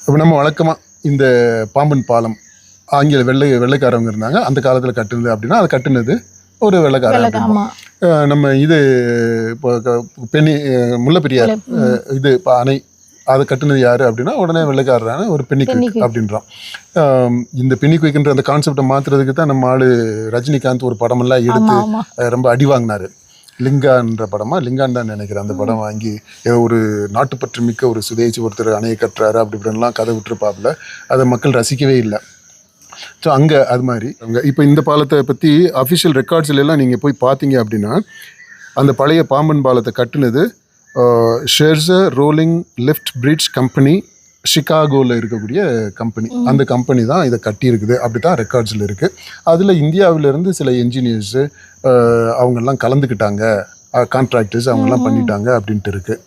இப்போ நம்ம வழக்கமாக இந்த பாம்பன் பாலம் ஆங்கில வெள்ளைக்காரவங்க இருந்தாங்க அந்த காலத்தில் கட்டுனது அப்படின்னா அது கட்டுனது ஒரு வெள்ளைக்காரன். நம்ம இது இப்போ முல்லைப்பெரியார் இது இப்போ அணை அதை கட்டுனது யாரு அப்படின்னா உடனே வெள்ளைக்காரரான ஒரு பென்னிக்விக் அப்படின்றான். இந்த பென்னிக்விக்ன்ற அந்த கான்செப்டை மாத்துறதுக்கு தான் நம்ம ஆளு ரஜினிகாந்த் ஒரு படமெல்லாம் எடுத்து ரொம்ப அடி வாங்கினாரு. லிங்கான்ற படமா லிங்கான்னு தான் நினைக்கிறேன். அந்த படம் வாங்கி ஏதோ ஒரு நாட்டுப்பற்று மிக்க ஒரு சுதேசி ஒருத்தர் அணையை கட்டுறாரு அப்படி இப்படின்லாம் கதை விட்டுருப்பாப்புல. அதை மக்கள் ரசிக்கவே இல்லை. ஸோ அங்கே அது மாதிரி அங்கே இப்போ இந்த பாலத்தை பற்றி அஃபிஷியல் ரெக்கார்ட்ஸ்ல எல்லாம் நீங்கள் போய் பார்த்தீங்க அப்படின்னா அந்த பழைய பாம்பன் பாலத்தை கட்டுனது ஷெர்சர் ரோலிங் லிஃப்ட் பிரிட்ஜ் கம்பெனி, சிகாகோவில் இருக்கக்கூடிய கம்பெனி. அந்த கம்பெனி தான் இதை கட்டியிருக்குது அப்படி தான் ரெக்கார்ட்ஸில் இருக்குது. அதில் இந்தியாவிலேருந்து சில என்ஜினியர்ஸு அவங்கெல்லாம் கலந்துக்கிட்டாங்க, கான்ட்ராக்டர்ஸ் அவங்கெல்லாம் பண்ணிட்டாங்க அப்படின்ட்டு இருக்குது.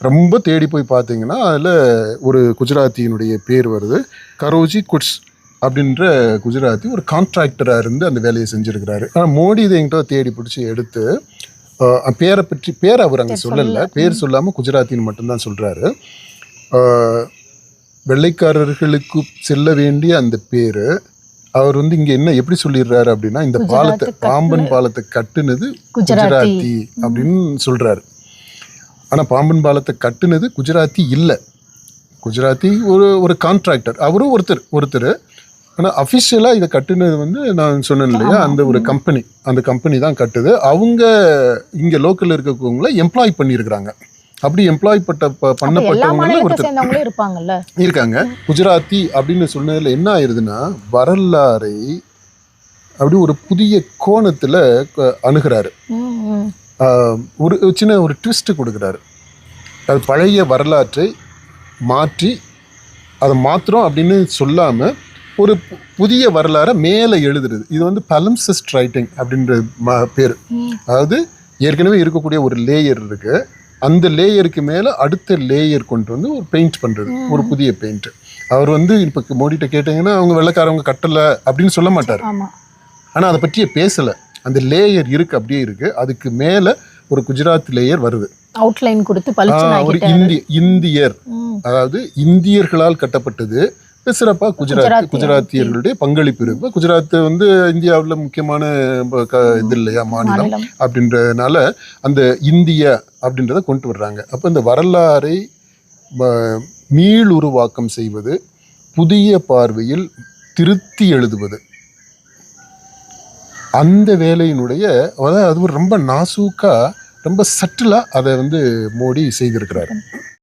ரொம்ப தேடி போய் பார்த்தீங்கன்னா அதில் ஒரு குஜராத்தியினுடைய பேர் வருது. கரோஜி குட்ஸ் அப்படின்ற குஜராத்தி ஒரு கான்ட்ராக்டராக இருந்து அந்த வேலையை செஞ்சுருக்கிறாரு. ஆனால் மோடி இதை என்கிட்ட தேடி பிடிச்சி எடுத்து பேரை அவர் அங்கே சொல்லலை, பேர் சொல்லாமல் குஜராத்தின்னு மட்டும்தான் சொல்கிறாரு. வெள்ளைக்காரர்களுக்கு செல்ல வேண்டிய அந்த பேர் அவர் இங்கே என்ன எப்படி சொல்லிடுறாரு அப்படின்னா இந்த பாலத்தை பாம்பன் பாலத்தை கட்டுனது குஜராத்தி அப்படின்னு சொல்கிறாரு. ஆனால் பாம்பன் பாலத்தை கட்டுனது குஜராத்தி இல்லை. குஜராத்தி ஒரு கான்ட்ராக்டர், அவரும் ஒருத்தர். ஆனால் அஃபிஷியலாக இதை கட்டுனது நான் சொன்னேன் இல்லையா, அந்த ஒரு கம்பெனி, அந்த கம்பெனி தான் கட்டுது. அவங்க இங்கே லோக்கலில் இருக்கவங்கள எம்ப்ளாய் பண்ணியிருக்கிறாங்க. அப்படி எம்ப்ளாய் பண்ணப்பட்டவங்க இருக்காங்க. குஜராத்தி அப்படின்னு சொன்னதில் என்ன ஆயிடுதுன்னா வரலாறை அப்படி ஒரு புதிய கோணத்தில் அணுகிறாரு. ஒரு சின்ன ஒரு ட்விஸ்ட் கொடுக்குறாரு. அது பழைய வரலாற்றை மாற்றி அதை மாத்திரம் அப்படின்னு சொல்லாமல் ஒரு புதிய வரலாறை மேலே எழுதுறது. இது பலம்சிஸ்ட் ரைட்டிங் அப்படின்ற பேர். அதாவது ஏற்கனவே இருக்கக்கூடிய ஒரு லேயர் இருக்கு, அந்த லேயருக்கு மேலே அடுத்த லேயர் கொண்டு ஒரு பெயிண்ட் பண்ணுறது, ஒரு புதிய பெயிண்ட். அவர் இப்போ மோடிட்ட கேட்டீங்கன்னா அவங்க வெள்ளைக்காரவங்க கட்டலை அப்படின்னு சொல்ல மாட்டார். ஆனால் அதை பற்றியே பேசலை. அந்த லேயர் இருக்கு, அப்படியே இருக்கு. அதுக்கு மேலே ஒரு குஜராத் லேயர் வருது, அவுட்லைன் கொடுத்து ஒரு இந்தியர், அதாவது இந்தியர்களால் கட்டப்பட்டது. சிறப்பாக குஜராத்தியர்களுடைய பங்களிப்பு இருக்கு. குஜராத் இந்தியாவில் முக்கியமான இது இல்லையா மாநிலம் அப்படின்றதுனால அந்த இந்திய அப்படின்றத கொண்டு வர்றாங்க. அப்போ இந்த வரலாறை மீளுருவாக்கம் செய்வது, புதிய பார்வையில் திருத்தி எழுதுவது, அந்த வேலையினுடைய அது ரொம்ப நாசூக்கா ரொம்ப சட்டிலாக அதை மோடி செய்திருக்கிறாரு.